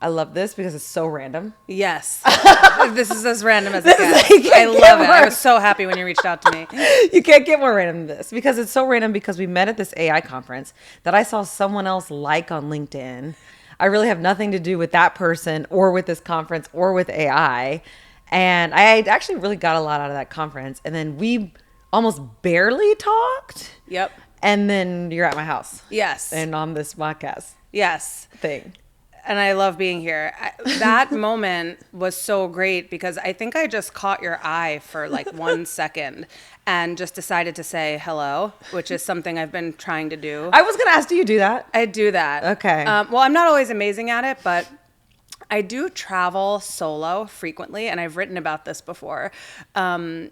I love this because it's so random. Yes. This is as random as it gets. I love it. I was so happy when you reached out to me. You can't get more random than this because it's so random because we met at this AI conference that I saw someone else like on LinkedIn. I really have nothing to do with that person or with this conference or with AI. And I actually really got a lot out of that conference. And then we almost barely talked. Yep. And then you're at my house. Yes. And on this podcast. Yes. Thing. And I love being here. That moment was so great because I think I just caught your eye for like 1 second and just decided to say hello, which is something I've been trying to do. I was going to ask, do you do that? I do that. Okay. Well, I'm not always amazing at it, but I do travel solo frequently, and I've written about this before. When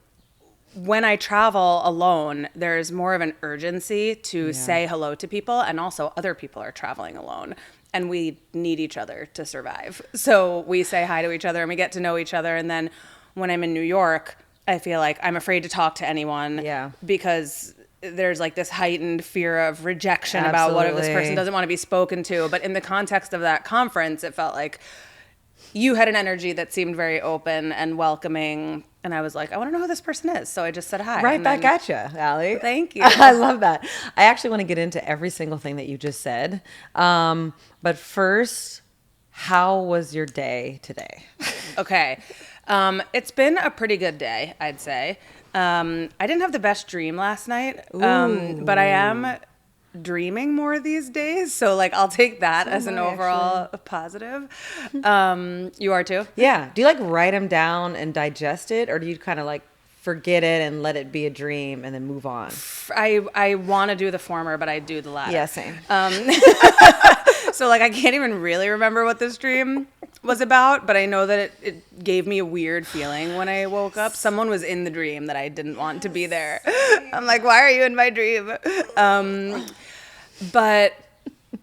I travel alone, there's more of an urgency to say hello to people, and also other people are traveling alone. And we need each other to survive. So we say hi to each other and we get to know each other. And then when I'm in New York, I feel like I'm afraid to talk to anyone because there's like this heightened fear of rejection about what if this person doesn't want to be spoken to. But in the context of that conference, it felt like you had an energy that seemed very open and welcoming. And I was like, I want to know who this person is. So I just said hi. Right back at you, Allie. Thank you. I love that. I actually want to get into every single thing that you just said. But first, how was your day today? Okay. It's been a pretty good day, I'd say. I didn't have the best dream last night, but I am dreaming more these days. So like I'll take that as an overall positive. You are too? Yeah. Do you like write them down and digest it, or do you kind of like forget it and let it be a dream and then move on? I want to do the former, but I do the latter. Yeah, same. So like I can't even really remember what this dream was about, but I know that it gave me a weird feeling when I woke up. Someone was in the dream that I didn't want to be there. I'm like, why are you in my dream? But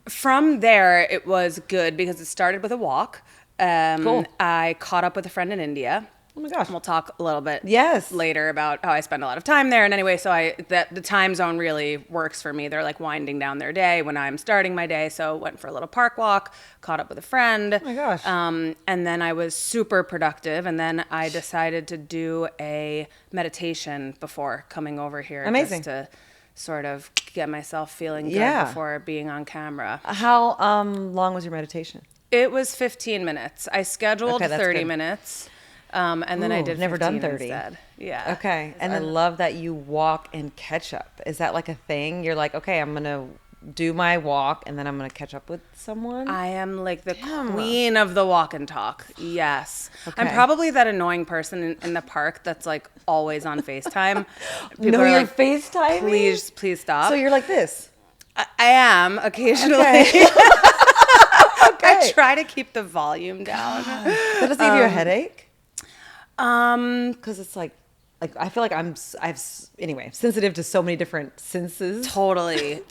from there, it was good because it started with a walk. Cool. I caught up with a friend in India. Oh my gosh. We'll talk a little bit Yes. later about how I spend a lot of time there. And anyway, so the time zone really works for me. They're like winding down their day when I'm starting my day. So went for a little park walk, caught up with a friend. Oh my gosh. And then I was super productive. And then I decided to do a meditation before coming over here. Amazing. Just to sort of get myself feeling good before being on camera. How long was your meditation? It was 15 minutes. I scheduled 30 good. minutes. And then I did 15 never done 30. instead. Yeah. Okay. And I love that you walk and catch up. Is that like a thing? You're like, okay, I'm going to do my walk and then I'm going to catch up with someone? I am like the queen of the walk and talk. Yes. Okay. I'm probably that annoying person in the park that's like always on FaceTime. People No, are you're like, FaceTiming? please stop. So you're like this? I am occasionally. Okay. I try to keep the volume down. That doesn't give you a headache? Because it's like I feel like anyway, sensitive to so many different senses. Totally.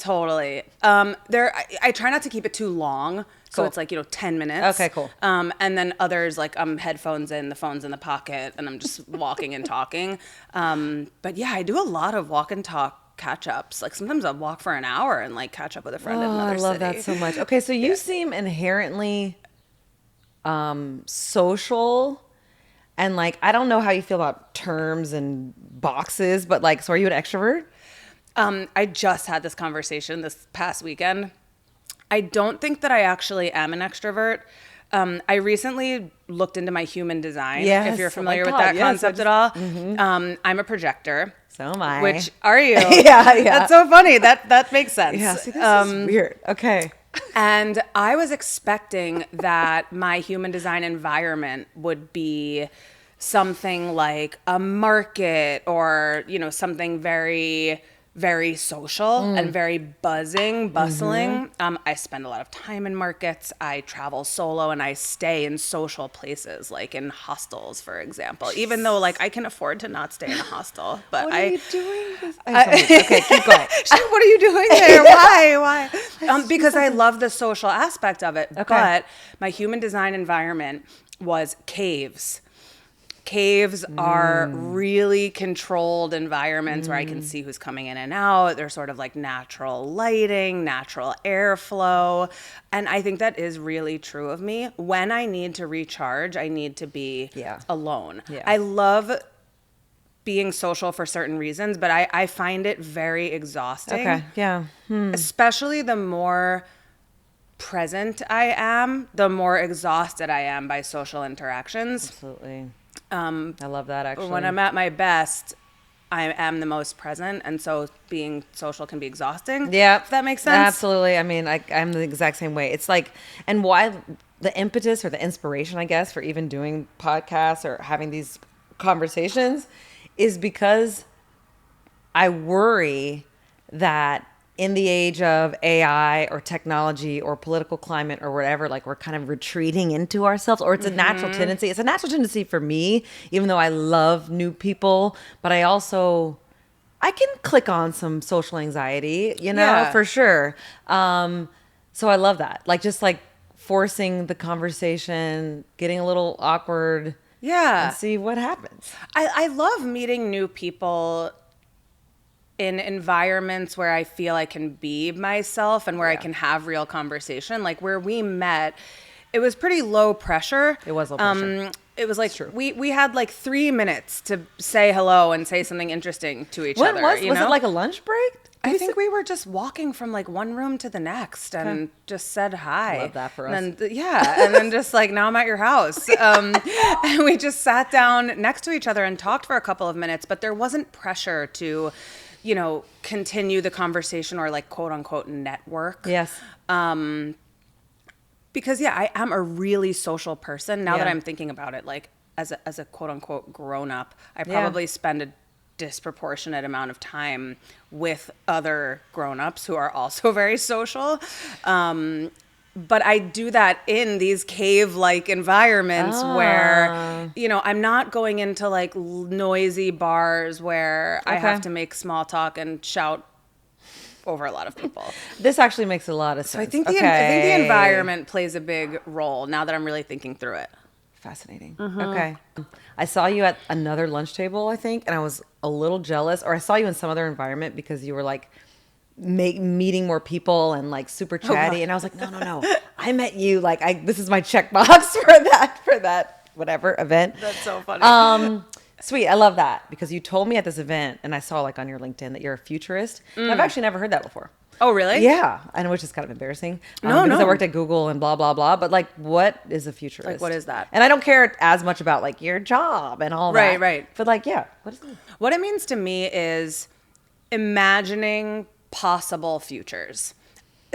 I try not to keep it too long. So it's like, 10 minutes. Okay, cool. And then others, like I'm headphones in, the phone's in the pocket, and I'm just walking and talking. But yeah, I do a lot of walk and talk catch-ups. Like sometimes I'll walk for an hour and like catch up with a friend in another city. I love that so much. Okay, so you seem inherently social. And like, I don't know how you feel about terms and boxes, but like, so are you an extrovert? I just had this conversation this past weekend. I don't think that I actually am an extrovert. I recently looked into my human design, if you're familiar with that concept at all. Mm-hmm. I'm a projector. So am I. Which are you? Yeah. That's so funny. That makes sense. Yeah, see, this is weird. Okay. And I was expecting that my human design environment would be something like a market or, something very, very social and very bustling. I spend a lot of time in markets. I travel solo and I stay in social places, like in hostels, for example, even though like I can afford to not stay in a hostel. But what are you doing? Okay, keep going. What are you doing there? Why? Because I love the social aspect of it. Okay. But my human design environment was caves Caves are really controlled environments where I can see who's coming in and out. They're sort of like natural lighting, natural airflow. And I think that is really true of me. When I need to recharge, I need to be alone. Yeah. I love being social for certain reasons, but I find it very exhausting. Okay. Yeah. Especially the more present I am, the more exhausted I am by social interactions. Absolutely. I love that, actually. When I'm at my best, I am the most present, and so being social can be exhausting. Yeah. If that makes sense. Absolutely. I mean, I'm the exact same way. It's like, and why the impetus or the inspiration, I guess, for even doing podcasts or having these conversations is because I worry that in the age of AI or technology or political climate or whatever, like we're kind of retreating into ourselves, or it's a natural tendency. It's a natural tendency for me, even though I love new people, but I can click on some social anxiety, for sure. So I love that. Like just like forcing the conversation, getting a little awkward. Yeah. And see what happens. I love meeting new people in environments where I feel I can be myself and where I can have real conversation. Like where we met, it was pretty low pressure. It was low pressure. It was like we had like 3 minutes to say hello and say something interesting to each other. Was it like a lunch break? I think we were just walking from like one room to the next and just said hi. Love that for us. And then, and then just like, now I'm at your house. And we just sat down next to each other and talked for a couple of minutes, but there wasn't pressure to, continue the conversation or like quote unquote network. Yes. Because I am a really social person now that I'm thinking about it, like as a quote unquote grown up, I probably spend a disproportionate amount of time with other grown-ups who are also very social. But I do that in these cave-like environments where, I'm not going into like noisy bars where I have to make small talk and shout over a lot of people. This actually makes a lot of sense. So I think the environment plays a big role now that I'm really thinking through it. Fascinating. Okay. I saw you at another lunch table, I think, and I was a little jealous, or I saw you in some other environment because you were like meeting more people and like super chatty. And I was like, no. I met you. Like this is my checkbox for that whatever event. That's so funny. Sweet. I love that because you told me at this event and I saw like on your LinkedIn that you're a futurist. And I've actually never heard that before. Oh, really? Yeah. I know, which is kind of embarrassing. Because I worked at Google and blah, blah, blah. But like, what is a futurist? Like, what is that? And I don't care as much about like your job and all that. Right. But like, what is it? What it means to me is imagining possible futures.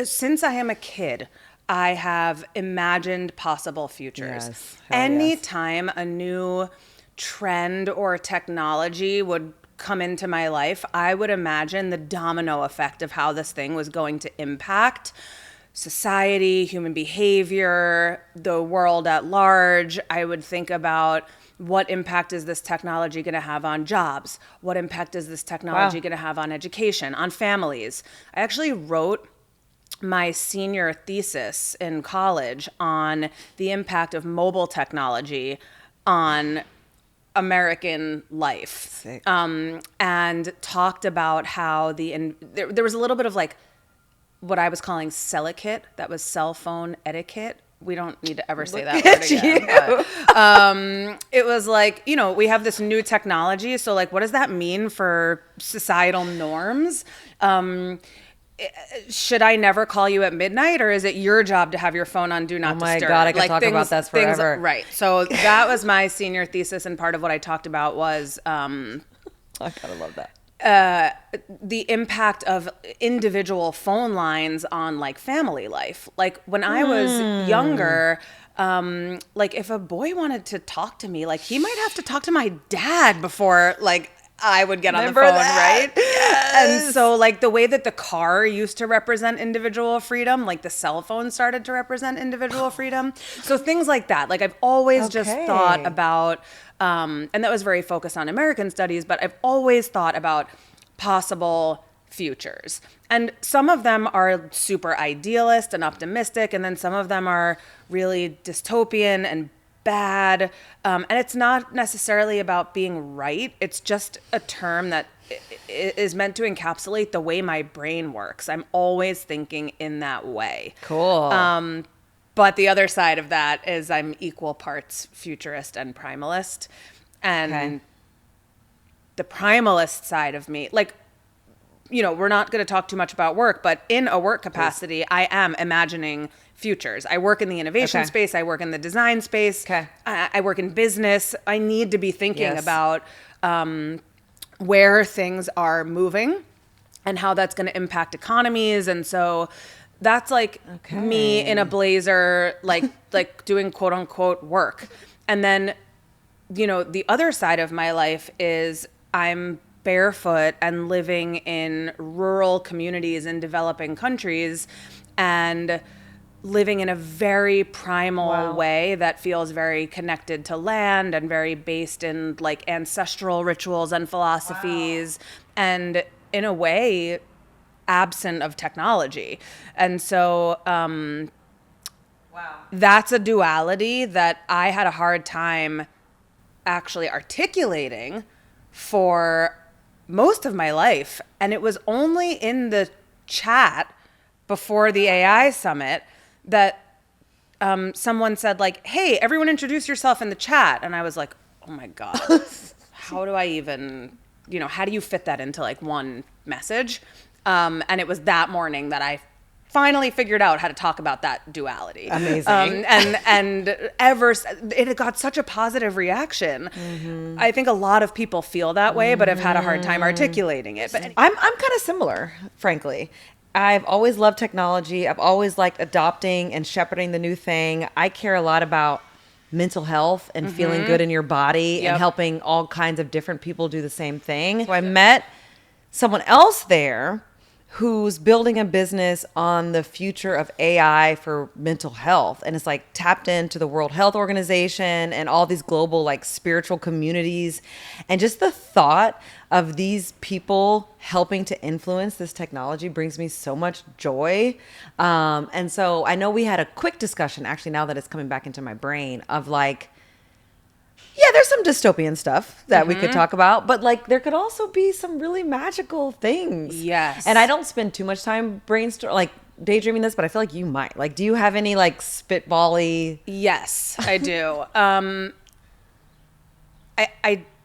Since I am a kid, I have imagined possible futures. Yes. Anytime a new trend or technology would come into my life, I would imagine the domino effect of how this thing was going to impact society, human behavior, the world at large. I would think about what impact is this technology going to have on jobs? What impact is this technology going to have on education, on families? I actually wrote my senior thesis in college on the impact of mobile technology on American life, and talked about how there was a little bit of like what I was calling sellicate, that was cell phone etiquette. We don't need to ever say that word again. But, it was like, we have this new technology. So like, what does that mean for societal norms? Should I never call you at midnight, or is it your job to have your phone on do not disturb? Oh my God, I could talk about this forever. Right. So that was my senior thesis, and part of what I talked about was I gotta love that. The impact of individual phone lines on like family life. Like when I was younger, like if a boy wanted to talk to me, like he might have to talk to my dad before like I would get on the phone, right? Yes. And so like the way that the car used to represent individual freedom, like the cell phone started to represent individual freedom. So things like that. Like I've always just thought about, and that was very focused on American studies, but I've always thought about possible futures. And some of them are super idealist and optimistic, and then some of them are really dystopian and bad. And it's not necessarily about being right. It's just a term that is meant to encapsulate the way my brain works. I'm always thinking in that way. Cool. But the other side of that is I'm equal parts futurist and primalist. And the primalist side of me, like, you know, we're not going to talk too much about work, but in a work capacity, I am imagining futures. I work in the innovation space. I work in the design space. I work in business. I need to be thinking about where things are moving and how that's going to impact economies. And so that's like me in a blazer, like doing quote unquote work. And then, you know, the other side of my life is I'm barefoot and living in rural communities in developing countries and living in a very primal way that feels very connected to land and very based in like ancestral rituals and philosophies and in a way absent of technology. And so that's a duality that I had a hard time actually articulating for most of my life. And it was only in the chat before the AI summit that someone said like, hey, everyone introduce yourself in the chat. And I was like, oh my God, how do I even, you know, how do you fit that into like one message? And it was that morning that I finally figured out how to talk about that duality. Amazing. And it got such a positive reaction. Mm-hmm. I think a lot of people feel that way, but have had a hard time articulating it. But I'm kind of similar, frankly. I've always loved technology. I've always liked adopting and shepherding the new thing. I care a lot about mental health and feeling good in your body and helping all kinds of different people do the same thing. So I met someone else there who's building a business on the future of AI for mental health. And it's like tapped into the World Health Organization and all these global like spiritual communities. And just the thought of these people helping to influence this technology brings me so much joy. And so I know we had a quick discussion, actually, now that it's coming back into my brain, of like, yeah, there's some dystopian stuff that we could talk about, but like there could also be some really magical things. Yes. And I don't spend too much time daydreaming this, but I feel like you might. Like, do you have any like spitball-y? Yes, I do. I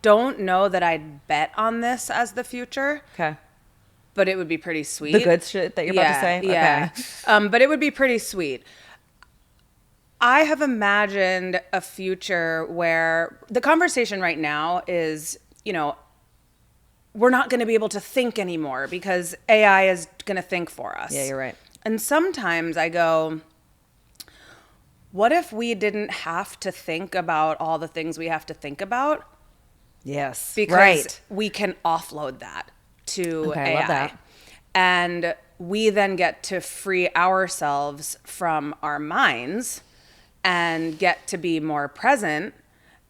don't know that I'd bet on this as the future. Okay. But it would be pretty sweet. The good shit that you're about to say? Yeah. Okay. But it would be pretty sweet. I have imagined a future where the conversation right now is, you know, we're not going to be able to think anymore because AI is going to think for us. Yeah, you're right. And sometimes I go, what if we didn't have to think about all the things we have to think about? Yes. Because we can offload that to AI. I love that. And we then get to free ourselves from our minds and get to be more present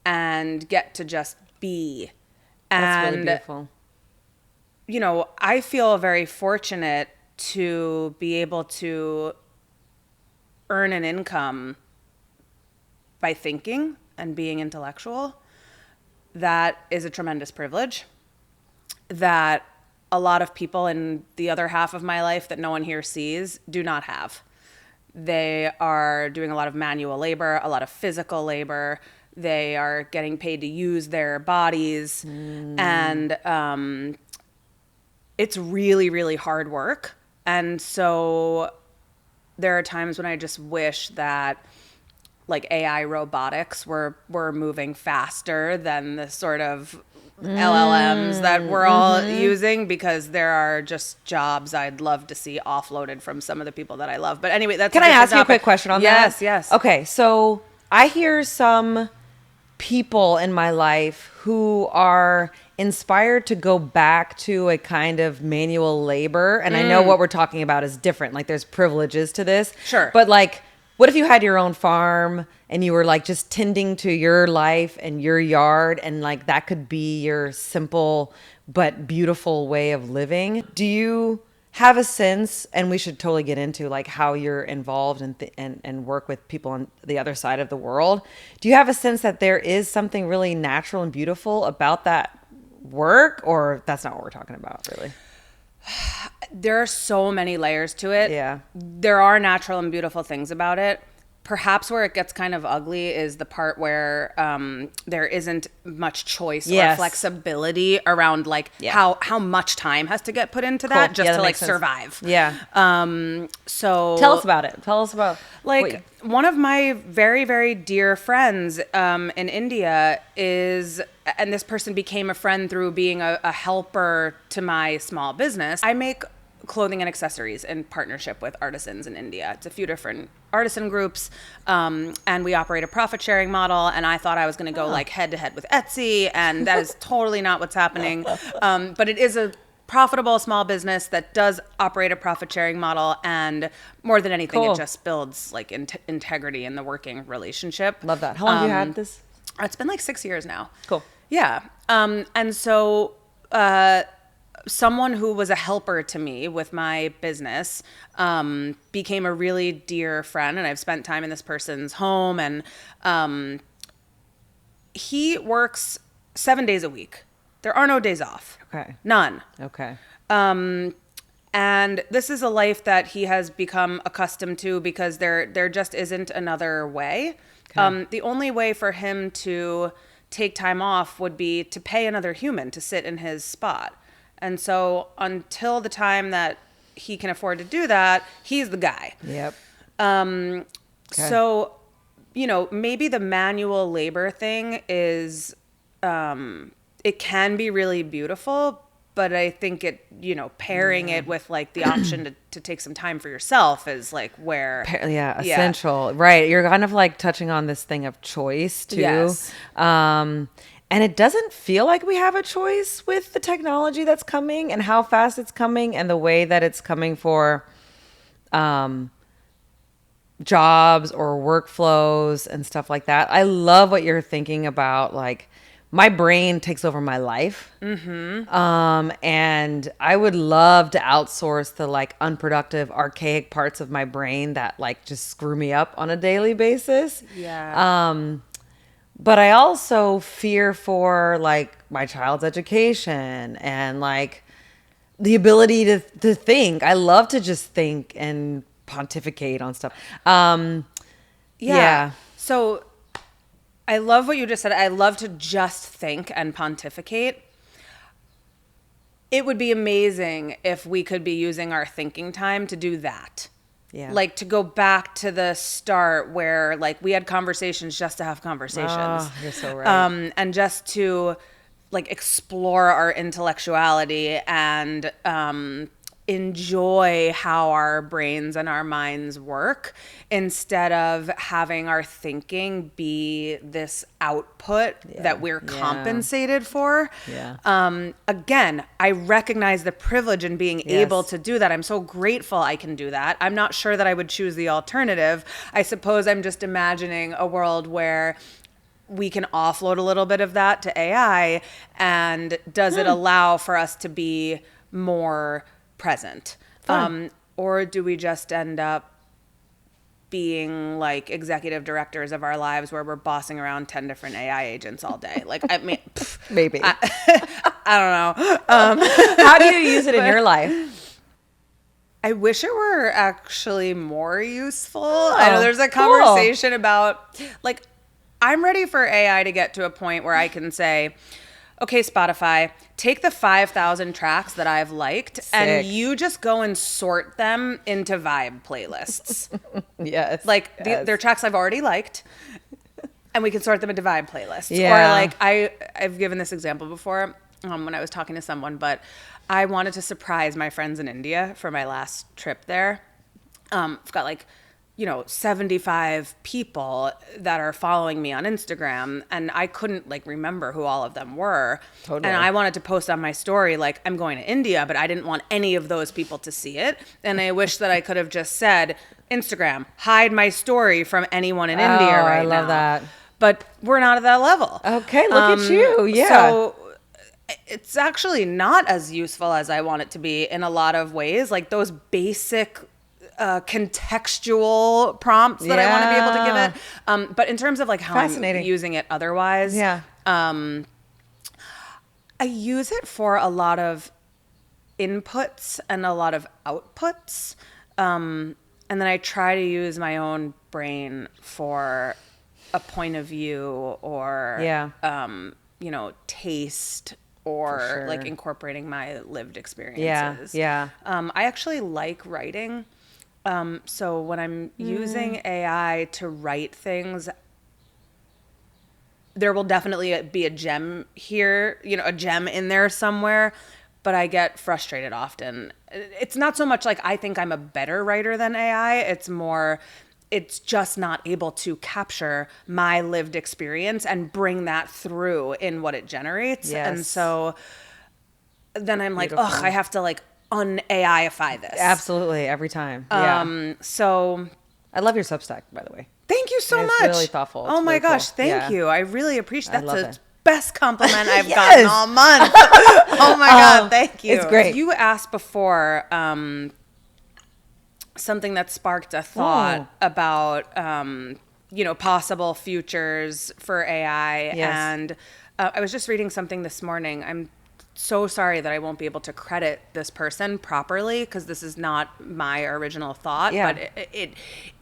and get to just be. That's really beautiful. You know, I feel very fortunate to be able to earn an income by thinking and being intellectual. That is a tremendous privilege that a lot of people in the other half of my life that no one here sees do not have. They are doing a lot of manual labor, a lot of physical labor. They are getting paid to use their bodies. And it's really, really hard work. And so there are times when I just wish that like AI robotics were moving faster than the sort of LLMs that we're all using, because there are just jobs I'd love to see offloaded from some of the people that I love. But anyway, that's Can I ask you a quick question on that? Yes, yes. Okay, so I hear some people in my life who are inspired to go back to a kind of manual labor. And I know what we're talking about is different. Like there's privileges to this. Sure. But like, what if you had your own farm and you were like just tending to your life and your yard, and like that could be your simple but beautiful way of living? Do you have a sense, and we should totally get into like how you're involved and work with people on the other side of the world. Do you have a sense that there is something really natural and beautiful about that work, or that's not what we're talking about really? There are so many layers to it. Yeah. There are natural and beautiful things about it. Perhaps where it gets kind of ugly is the part where there isn't much choice or flexibility around like how much time has to get put into that just to like survive. Yeah. So tell us about it. Tell us about like one of my very, very dear friends in India is, and this person became a friend through being a helper to my small business. I make clothing and accessories in partnership with artisans in India. It's a few different artisan groups, and we operate a profit sharing model. And I thought I was going to go like head to head with Etsy, and that is totally not what's happening. But it is a profitable small business that does operate a profit sharing model, and more than anything, it just builds like integrity in the working relationship. Love that. How long have you had this? It's been like 6 years now. Cool. Yeah. And so someone who was a helper to me with my business became a really dear friend, and I've spent time in this person's home, and he works 7 days a week. There are no days off. Okay. None. Okay. And this is a life that he has become accustomed to because there just isn't another way. Okay. The only way for him to take time off would be to pay another human to sit in his spot. And so until the time that he can afford to do that, he's the guy. Yep. So, maybe the manual labor thing is, it can be really beautiful, but I think pairing it with like the option to take some time for yourself is like where. Essential. Right. You're kind of like touching on this thing of choice too. Yes. And it doesn't feel like we have a choice with the technology that's coming and how fast it's coming and the way that it's coming for jobs or workflows and stuff like that. I love what you're thinking about. Like, my brain takes over my life. Mm-hmm. And I would love to outsource the like unproductive, archaic parts of my brain that like just screw me up on a daily basis. Yeah. But I also fear for like my child's education and like the ability to think. I love to just think and pontificate on stuff. Yeah. So I love what you just said. I love to just think and pontificate. It would be amazing if we could be using our thinking time to do that. Yeah. Like to go back to the start where like we had conversations just to have conversations. Oh, you're so right. And just to like explore our intellectuality and enjoy how our brains and our minds work instead of having our thinking be this output that we're compensated for. Yeah. Again, I recognize the privilege in being able to do that. I'm so grateful I can do that. I'm not sure that I would choose the alternative. I suppose I'm just imagining a world where we can offload a little bit of that to AI, and does it allow for us to be more present? Or do we just end up being like executive directors of our lives where we're bossing around 10 different AI agents all day? Like, I mean, maybe. I don't know. How do you use it in your life? I wish it were actually more useful. I know there's a conversation about like, I'm ready for AI to get to a point where I can say, okay, Spotify, take the 5,000 tracks that I've liked and you just go and sort them into vibe playlists. Yes. Like they're tracks I've already liked, and we can sort them into vibe playlists. Yeah. Or like I've given this example before when I was talking to someone, but I wanted to surprise my friends in India for my last trip there. I've got like 75 people that are following me on Instagram, and I couldn't like remember who all of them were. Totally. And I wanted to post on my story, like, I'm going to India, but I didn't want any of those people to see it. And I wish that I could have just said, Instagram, hide my story from anyone in India right now. I love that. But we're not at that level. Okay, look at you. Yeah. So it's actually not as useful as I want it to be in a lot of ways. Like those basic contextual prompts that I want to be able to give it. But in terms of like how I'm using it otherwise, I use it for a lot of inputs and a lot of outputs. And then I try to use my own brain for a point of view or, you know, taste or like incorporating my lived experiences. I actually like writing. So when I'm using AI to write things, there will definitely be a gem here, you know, a gem in there somewhere, but I get frustrated often. It's not so much like I think I'm a better writer than AI. It's more, it's just not able to capture my lived experience and bring that through in what it generates. And so then I'm like, ugh, I have to like un-AI-ify this. Absolutely, every time. So I love your Substack, by the way. Thank you so much. It's really thoughtful. Oh my gosh, cool. thank you. I really appreciate that. That's it. the best compliment I've gotten all month. Oh my God, thank you. It's great. You asked before something that sparked a thought about you know, possible futures for AI. And I was just reading something this morning. I'm so sorry that I won't be able to credit this person properly because this is not my original thought, but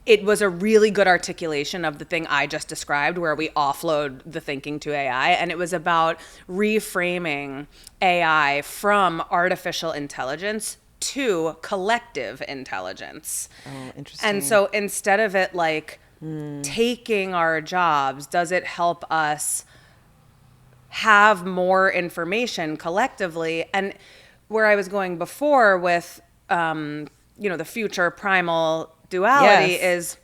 it was a really good articulation of the thing I just described where we offload the thinking to AI. And it was about reframing AI from artificial intelligence to collective intelligence. Oh, interesting. And so instead of it like taking our jobs, does it help us have more information collectively? And where I was going before with, you know, the future primal duality is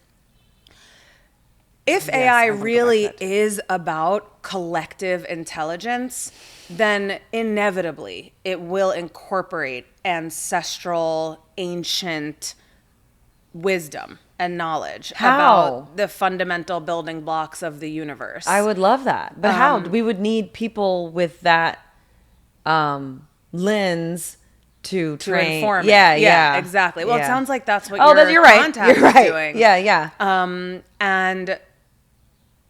if AI really is about collective intelligence, then inevitably it will incorporate ancestral, ancient wisdom and knowledge about the fundamental building blocks of the universe. I would love that. But how? We would need people with that lens to train. Inform Yeah, exactly. Well, it sounds like that's what you're right. Contact You're right. is doing. And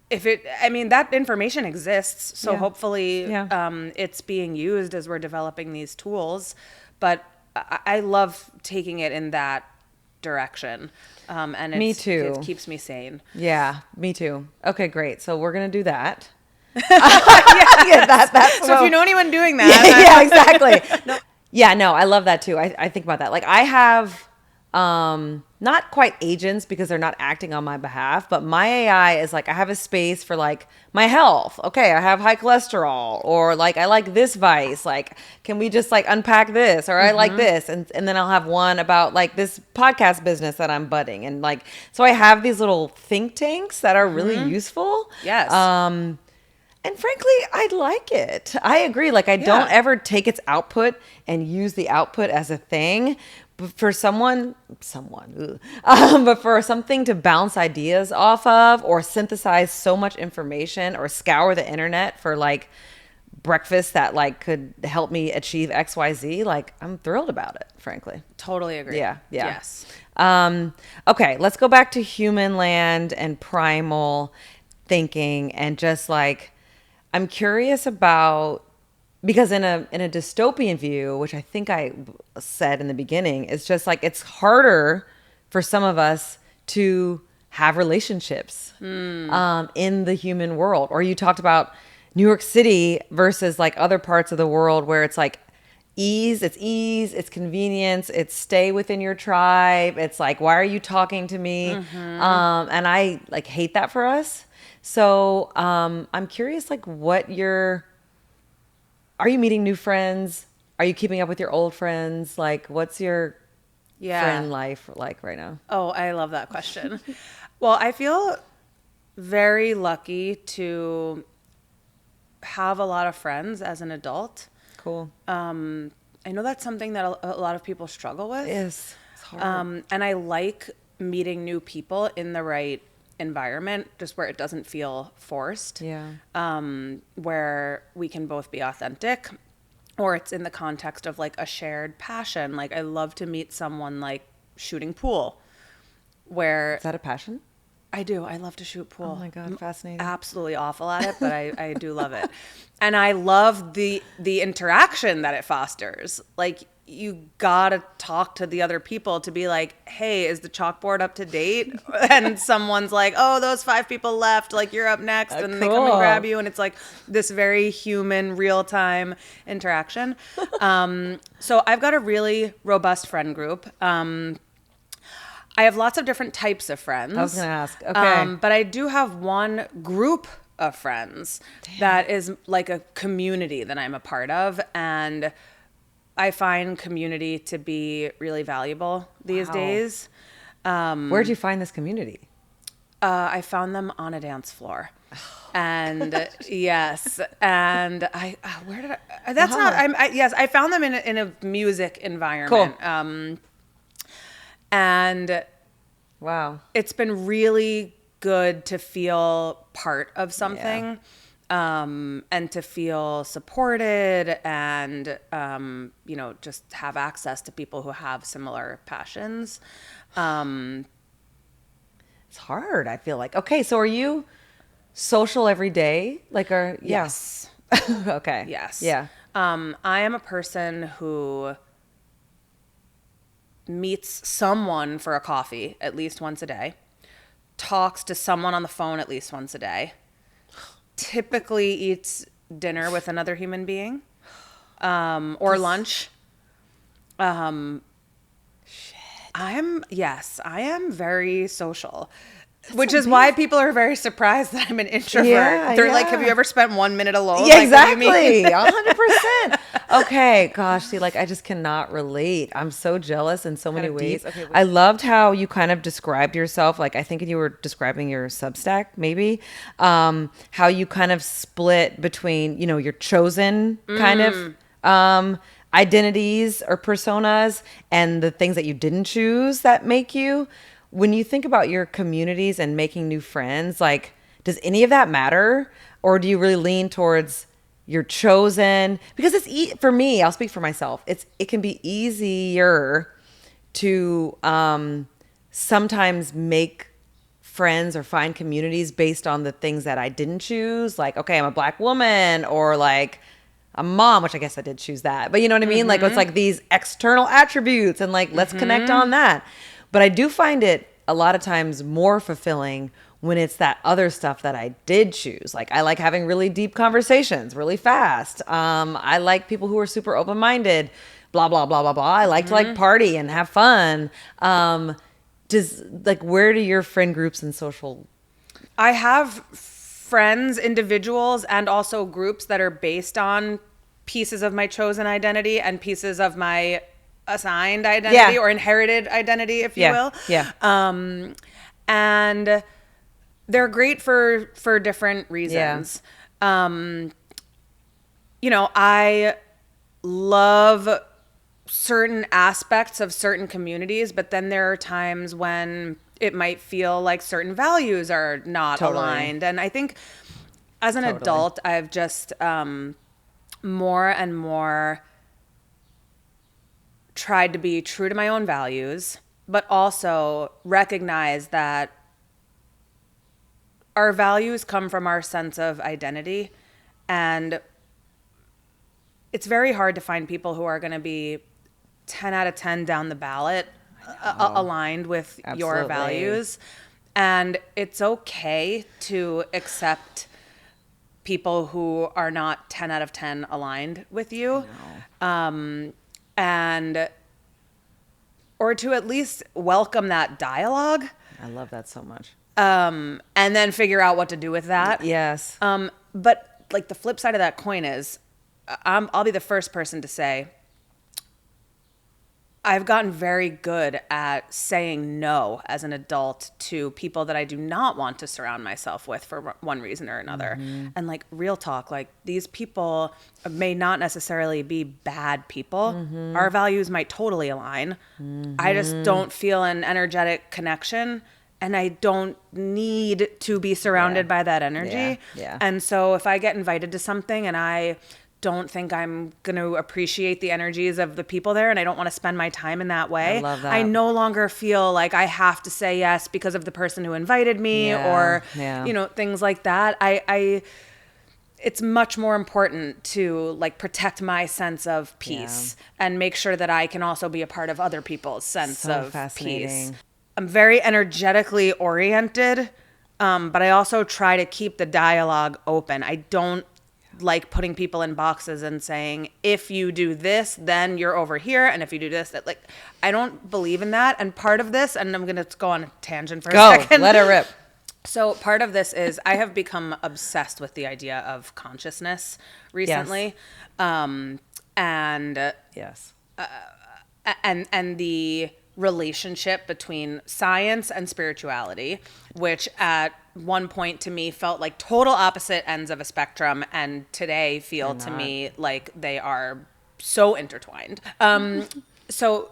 if it, I mean, that information exists, so hopefully it's being used as we're developing these tools. But I love taking it in that direction. And me too. It keeps me sane. Yeah, me too. Okay, great. So we're going to do that. So if you know anyone doing that. Exactly. No, I love that too. I think about that. Like I have not quite agents because they're not acting on my behalf, but my AI is like, I have a space for like my health. Okay, I have high cholesterol, or like I like this vice. Like, can we just like unpack this? Or I like this. And then I'll have one about like this podcast business that I'm budding. And like, so I have these little think tanks that are really useful. Yes. And frankly, I like it. I agree. Like I don't ever take its output and use the output as a thing. But for but for something to bounce ideas off of or synthesize so much information or scour the internet for like breakfast that like could help me achieve XYZ, like I'm thrilled about it, frankly. Totally agree. Yeah. Yes. Okay, let's go back to human land and primal thinking and just like, I'm curious about, because in a dystopian view, which I think I said in the beginning, it's just like it's harder for some of us to have relationships in the human world. Or you talked about New York City versus like other parts of the world where it's like ease, it's convenience, it's stay within your tribe. It's like, why are you talking to me? And I like hate that for us. So I'm curious, like are you meeting new friends? Are you keeping up with your old friends? Like, what's your friend life like right now? Oh, I love that question. Well, I feel very lucky to have a lot of friends as an adult. Cool. I know that's something that a lot of people struggle with. It's hard. And I like meeting new people in the right environment, just where it doesn't feel forced. Yeah. Where we can both be authentic. or it's in the context of like a shared passion. Like I love to meet someone like shooting pool, where Is that a passion? I do. I love to shoot pool. Oh my God, fascinating. Absolutely awful at it, but I do love it. And I love the interaction that it fosters. Like you gotta talk to the other people to be like, hey, is the chalkboard up to date? And someone's like, oh, those 5 people left, like you're up next, and they come and grab you, and it's like this very human, real-time interaction. So I've got a really robust friend group. I have lots of different types of friends. I was going to ask. Okay. But I do have one group of friends that is like a community that I'm a part of. And I find community to be really valuable these days. Where'd you find this community? I found them on a dance floor. And yes, and where did I? That's not. Yes, I found them in a music environment. Cool. And wow, it's been really good to feel part of something, and to feel supported, and just have access to people who have similar passions. It's hard. I feel like. Okay, so are you social every day? Yes. Okay. Yes. Yeah. I am a person who meets someone for a coffee at least once a day, talks to someone on the phone at least once a day, typically eats dinner with another human being, or lunch. I am very social. Which is why people are very surprised that I'm an introvert. Yeah, They're like, have you ever spent 1 minute alone? Yeah, Like, exactly. what do you mean? 100%. Okay. Gosh, see, I just cannot relate. I'm so jealous in so many ways. Okay, I loved how you kind of described yourself. Like, I think you were describing your Substack, maybe, how you kind of split between, your chosen kind of identities or personas and the things that you didn't choose that make you. When you think about your communities and making new friends, does any of that matter? Or do you really lean towards your chosen? Because for me, I'll speak for myself. It can be easier to sometimes make friends or find communities based on the things that I didn't choose. Like, okay, I'm a Black woman, or a mom, which I guess I did choose that. But you know what I mean? It's like these external attributes, and let's connect on that. But I do find it a lot of times more fulfilling when it's that other stuff that I did choose. I like having really deep conversations really fast. I like people who are super open-minded, blah, blah, blah, blah, blah. I like to party and have fun. Where do your friend groups and social... I have friends, individuals, and also groups that are based on pieces of my chosen identity and pieces of my assigned identity or inherited identity, if you will. Yeah. And they're great for different reasons. I love certain aspects of certain communities, but then there are times when it might feel like certain values are not aligned. And I think as an adult, I've just more and more tried to be true to my own values, but also recognize that our values come from our sense of identity. And it's very hard to find people who are going to be 10 out of 10 down the ballot aligned with your values. And it's okay to accept people who are not 10 out of 10 aligned with you. Or to at least welcome that dialogue. I love that so much. And then figure out what to do with that. Yes. But the flip side of that coin is, I'll be the first person to say, I've gotten very good at saying no as an adult to people that I do not want to surround myself with for one reason or another. And real talk, these people may not necessarily be bad people. Our values might totally align. I just don't feel an energetic connection, and I don't need to be surrounded by that energy. Yeah. And so if I get invited to something and I don't think I'm going to appreciate the energies of the people there, and I don't want to spend my time in that way. I love that. I no longer feel like I have to say yes because of the person who invited me or, things like that. It's much more important to like protect my sense of peace and make sure that I can also be a part of other people's sense of peace. I'm very energetically oriented, but I also try to keep the dialogue open. I don't like putting people in boxes and saying, if you do this, then you're over here. And if you do this, that like, I don't believe in that. And part of this, and I'm going to go on a tangent for a second. Let it rip. So part of this is I have become obsessed with the idea of consciousness recently. Yes. And the relationship between science and spirituality, which at one point to me felt like total opposite ends of a spectrum, and today feel to me like they are so intertwined. So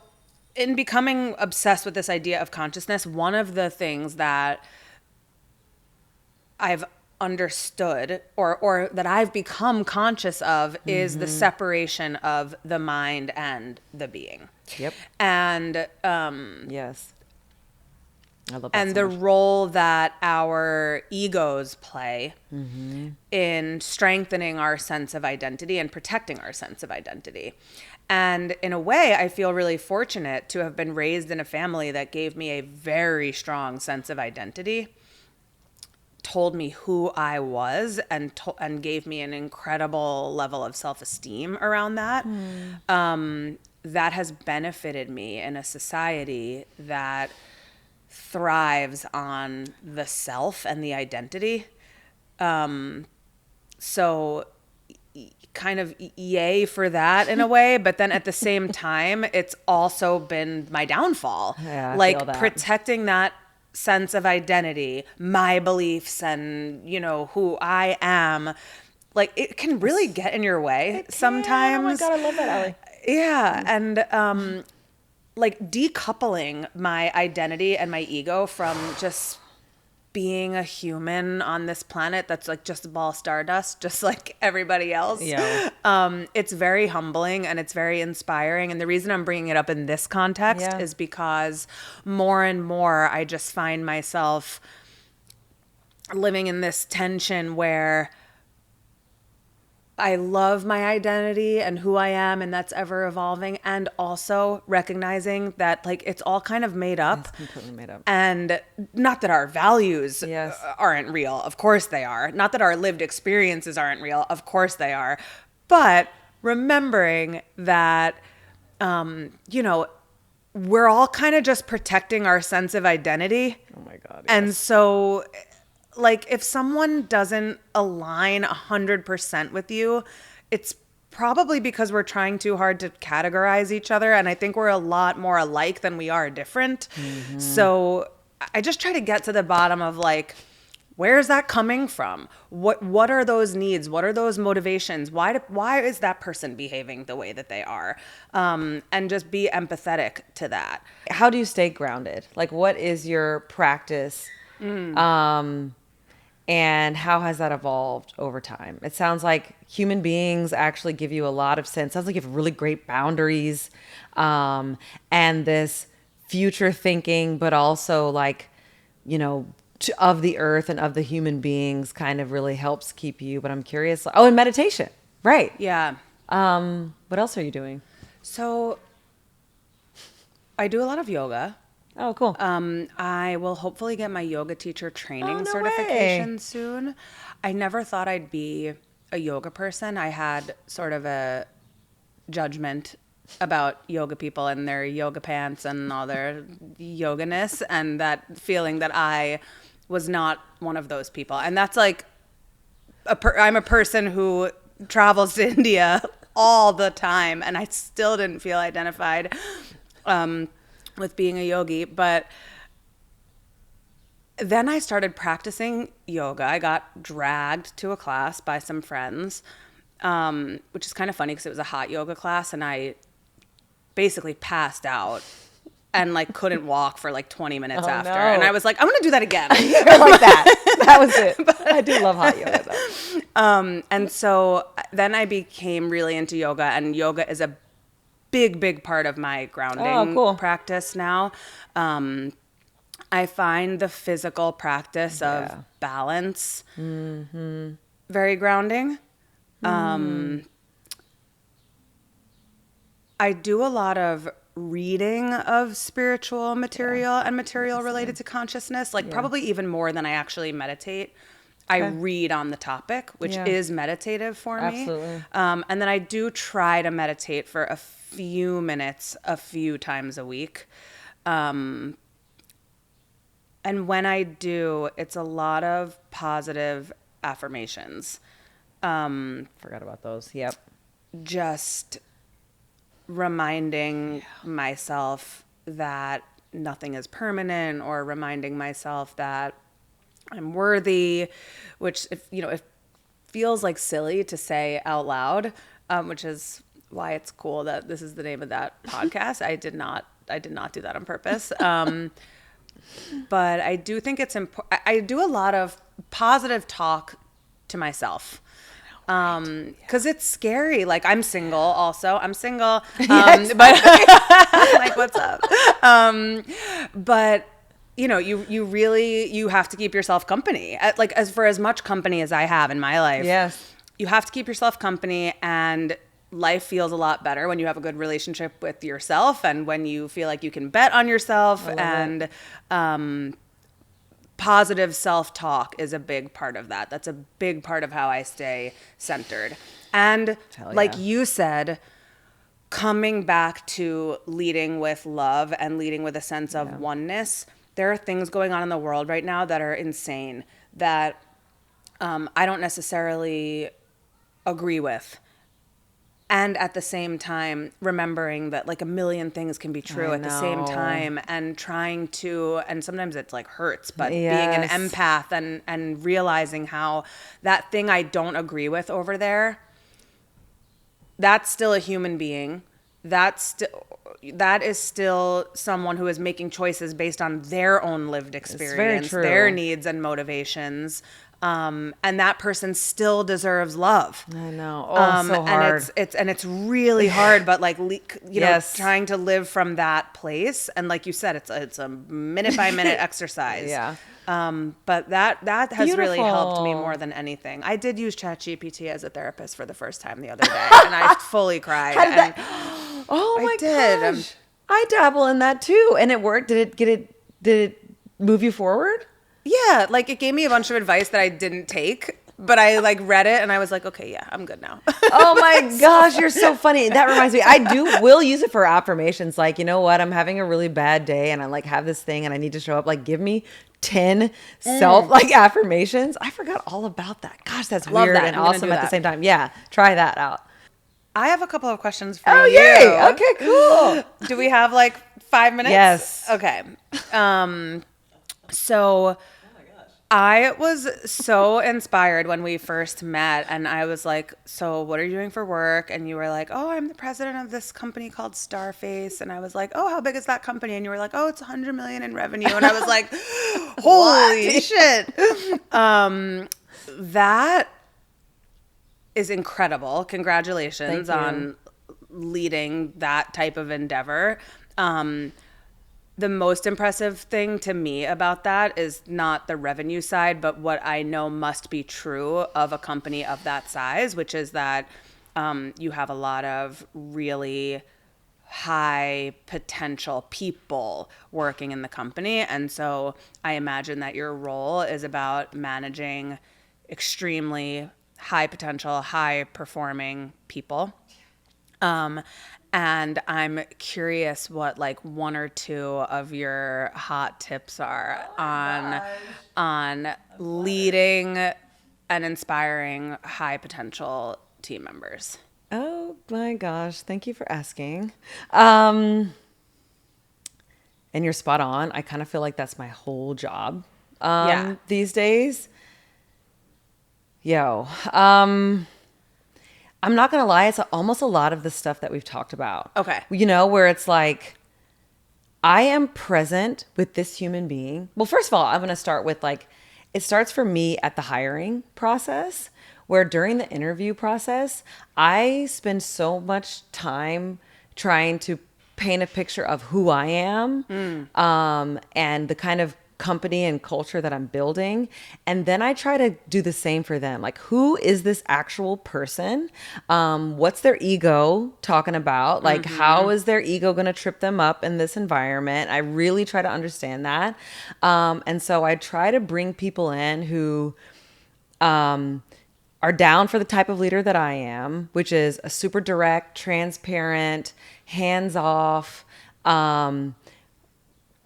in becoming obsessed with this idea of consciousness, one of the things that I've understood or that I've become conscious of is the separation of the mind and the being. Yep. And yes. I love that and so the much. role that our egos play in strengthening our sense of identity and protecting our sense of identity. And in a way, I feel really fortunate to have been raised in a family that gave me a very strong sense of identity, told me who I was, and gave me an incredible level of self-esteem around that. That has benefited me in a society that thrives on the self and the identity. So kind of yay for that in a way, but then at the same time, it's also been my downfall. Yeah, I like feel that. protecting that sense of identity, my beliefs, and who I am, like it can really get in your way sometimes. Oh my God, I love that, Allie. Yeah, and like decoupling my identity and my ego from just being a human on this planet that's like just a ball of stardust, just like everybody else. Yeah. It's very humbling and it's very inspiring. And the reason I'm bringing it up in this context is because more and more I just find myself living in this tension where I love my identity and who I am, and that's ever evolving, and also recognizing that like it's all kind of made up. It's completely made up. And not that our values aren't real. Of course they are. Not that our lived experiences aren't real. Of course they are. But remembering that, we're all kind of just protecting our sense of identity. Oh my God. Yes. And so like if someone doesn't align 100% with you, it's probably because we're trying too hard to categorize each other. And I think we're a lot more alike than we are different. So I just try to get to the bottom of like, where is that coming from? What are those needs? What are those motivations? Why is that person behaving the way that they are? And just be empathetic to that. How do you stay grounded? Like, what is your practice? And how has that evolved over time? It sounds like human beings actually give you a lot of sense. Sounds like you have really great boundaries, and this future thinking, but also like, of the earth and of the human beings kind of really helps keep you. But I'm curious. Oh, and meditation. Right. Yeah. What else are you doing? So I do a lot of yoga. Oh, cool. I will hopefully get my yoga teacher training no certification way. soon. I never thought I'd be a yoga person. I had sort of a judgment about yoga people and their yoga pants and all their yoganess, and that feeling that I was not one of those people. And that's like, I'm a person who travels to India all the time, and I still didn't feel identified with being a yogi. But then I started practicing yoga. I got dragged to a class by some friends, which is kind of funny because it was a hot yoga class, and I basically passed out and like couldn't walk for like 20 minutes Oh, after. no. And I was like, I'm going to do that again. You're like that. That was it. I do love hot yoga though. And so then I became really into yoga, and yoga is a big part of my grounding cool. practice now. I find the physical practice of balance very grounding. I do a lot of reading of spiritual material and material related to consciousness, like probably even more than I actually meditate. I read on the topic, which is meditative for me. Absolutely. And then I do try to meditate for a few minutes, a few times a week. And when I do, it's a lot of positive affirmations. Forgot about those. Yep. Just reminding myself that nothing is permanent, or reminding myself that I'm worthy, which it feels like silly to say out loud, which is why it's cool that this is the name of that podcast. I did not do that on purpose. But I do think it's important. I do a lot of positive talk to myself. Cause it's scary. Like I'm single also. I'm single. But like, what's up? But you have to keep yourself company. Like for as much company as I have in my life. Yes. You have to keep yourself company, and life feels a lot better when you have a good relationship with yourself, and when you feel like you can bet on yourself, and positive self-talk is a big part of that. That's a big part of how I stay centered. And like you said, coming back to leading with love and leading with a sense of oneness. There are things going on in the world right now that are insane, that I don't necessarily agree with. And at the same time, remembering that like a million things can be true at the same time, and trying to, and sometimes it's like hurts, but being an empath and realizing how that thing I don't agree with over there, that's still a human being. That is still someone who is making choices based on their own lived experience, their needs and motivations. And that person still deserves love. I know. Oh, so hard. And it's really hard, but like, trying to live from that place. And like you said, it's a minute by minute exercise. Yeah. But that has really helped me more than anything. I did use ChatGPT as a therapist for the first time the other day, and I fully cried. Oh my gosh. I dabble in that too. And it worked. Did it move you forward? Yeah, like it gave me a bunch of advice that I didn't take, but I like read it and I was like, okay, yeah, I'm good now. Oh my gosh, you're so funny. That reminds me, will use it for affirmations. Like, you know what? I'm having a really bad day and I like have this thing and I need to show up. Like, give me 10 affirmations. I forgot all about that. Gosh, that's weird and awesome at the same time. Yeah, try that out. I have a couple of questions for you. Oh, yay. Okay, cool. Do we have like 5 minutes? Yes. Okay. So I was so inspired when we first met, and I was like, so what are you doing for work? And you were like, oh, I'm the president of this company called Starface. And I was like, oh, how big is that company? And you were like, oh, it's 100 million in revenue. And I was like, holy shit. That is incredible. Congratulations on leading that type of endeavor. The most impressive thing to me about that is not the revenue side, but what I know must be true of a company of that size, which is that you have a lot of really high potential people working in the company. And so I imagine that your role is about managing extremely high potential, high performing people. And I'm curious what like one or two of your hot tips are on leading and inspiring high potential team members. Oh my gosh, thank you for asking. And you're spot on. I kind of feel like that's my whole job these days. I'm not going to lie. It's almost a lot of the stuff that we've talked about. Okay. Where it's like, I am present with this human being. Well, first of all, I'm going to start with like, it starts for me at the hiring process, where during the interview process, I spend so much time trying to paint a picture of who I am, and the kind of company and culture that I'm building. And then I try to do the same for them. Like, who is this actual person? What's their ego talking about? Like, how is their ego going to trip them up in this environment? I really try to understand that. And so I try to bring people in who are down for the type of leader that I am, which is a super direct, transparent, hands off,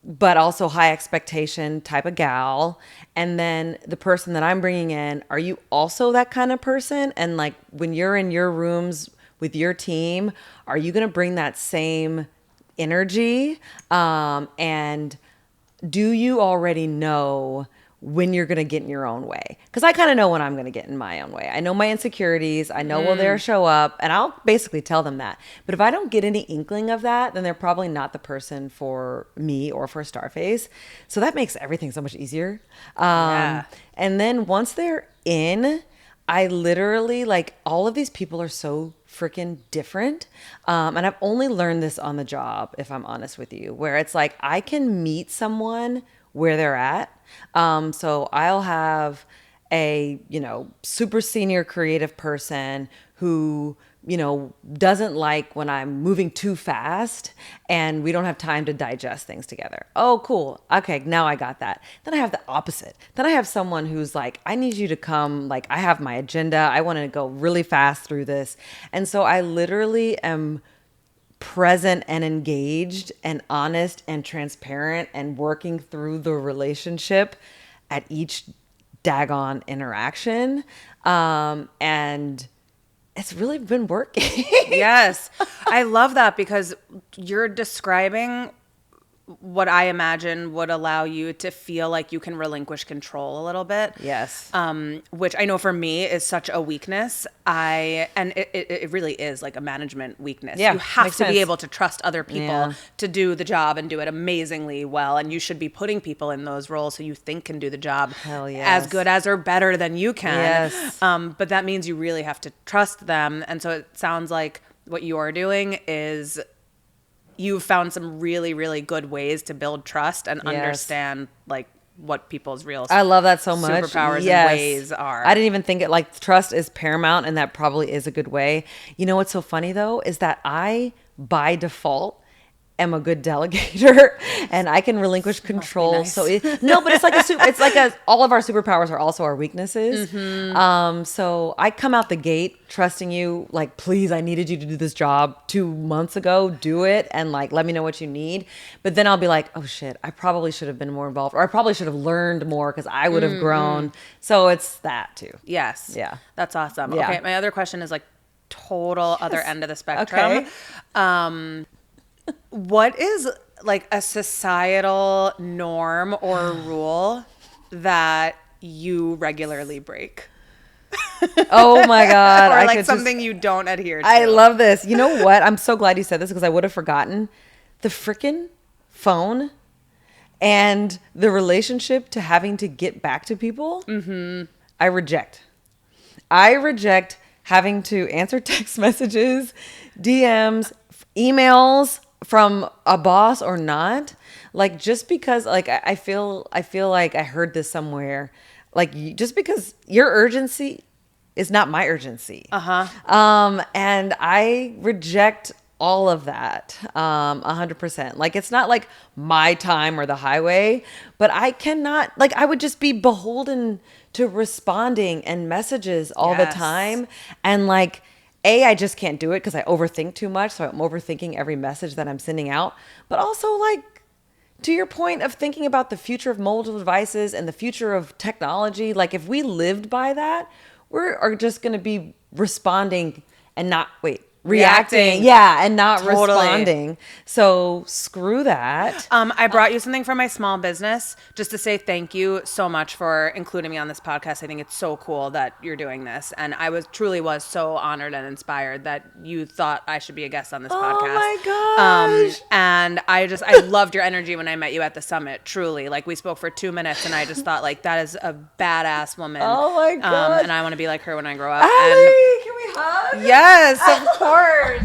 but also high expectation type of gal. And then the person that I'm bringing in, are you also that kind of person? And like when you're in your rooms with your team, are you going to bring that same energy? And do you already know when you're going to get in your own way? Because I kind of know when I'm going to get in my own way. I know my insecurities. I know will there show up, and I'll basically tell them that. But if I don't get any inkling of that, then they're probably not the person for me or for Starface. So that makes everything so much easier. Yeah. And then once they're in, I literally, like, all of these people are so freaking different. And I've only learned this on the job, if I'm honest with you, where it's like I can meet someone where they're at. So I'll have a, super senior creative person who, doesn't like when I'm moving too fast and we don't have time to digest things together. Oh, cool. Okay, now I got that. Then I have the opposite. Then I have someone who's like, I need you to come, like, I have my agenda. I want to go really fast through this. And so I literally am present and engaged and honest and transparent and working through the relationship at each daggone interaction. And it's really been working. Yes. I love that because you're describing what I imagine would allow you to feel like you can relinquish control a little bit. Yes. Which I know for me is such a weakness. And it really is like a management weakness. Yeah, You have makes to sense. be able to trust other people Yeah. to do the job and do it amazingly well. And you should be putting people in those roles who you think can do the job Hell yes. as good as or better than you can. Yes. But that means you really have to trust them. And so it sounds like what you are doing is you've found some really, really good ways to build trust and Yes. understand like what people's real I love that so much. superpowers Yes. and ways are. I didn't even think it, like, trust is paramount, and that probably is a good way. You know what's so funny though is that I, by default, am a good delegator and I can relinquish control. nice. So no, but it's like all of our superpowers are also our weaknesses. So I come out the gate trusting you, like, please, I needed you to do this job 2 months ago, do it. And like, let me know what you need. But then I'll be like, oh shit, I probably should have been more involved, or I probably should have learned more because I would have grown. So it's that too. Yes. Yeah. That's awesome. Yeah. Okay. My other question is like total other end of the spectrum. Okay. What is like a societal norm or rule that you regularly break? Oh my God. Or I like could something you don't adhere to? I love this. You know what? I'm so glad you said this because I would have forgotten. The freaking phone and the relationship to having to get back to people. I reject. I reject having to answer text messages, DMs, emails from a boss or not. Like, just because, like, I feel like I heard this somewhere. Like, just because your urgency is not my urgency. And I reject all of that 100%. Like, it's not like my time or the highway, but I cannot, like, I would just be beholden to responding and messages all the Yes. time. And like, I just can't do it because I overthink too much. So I'm overthinking every message that I'm sending out. But also, like, to your point of thinking about the future of mobile devices and the future of technology, like, if we lived by that, are just going to be responding and not, wait, Reacting. Yeah, and not Totally. responding. So screw that. I brought you something from my small business just to say thank you so much for including me on this podcast. I think it's so cool that you're doing this. And I truly was so honored and inspired that you thought I should be a guest on this podcast. Oh my gosh. And I loved your energy when I met you at the summit, truly. Like, we spoke for 2 minutes and I just thought, like, that is a badass woman. Oh my gosh. And I want to be like her when I grow up. Allie, can we hug? Yes, of course.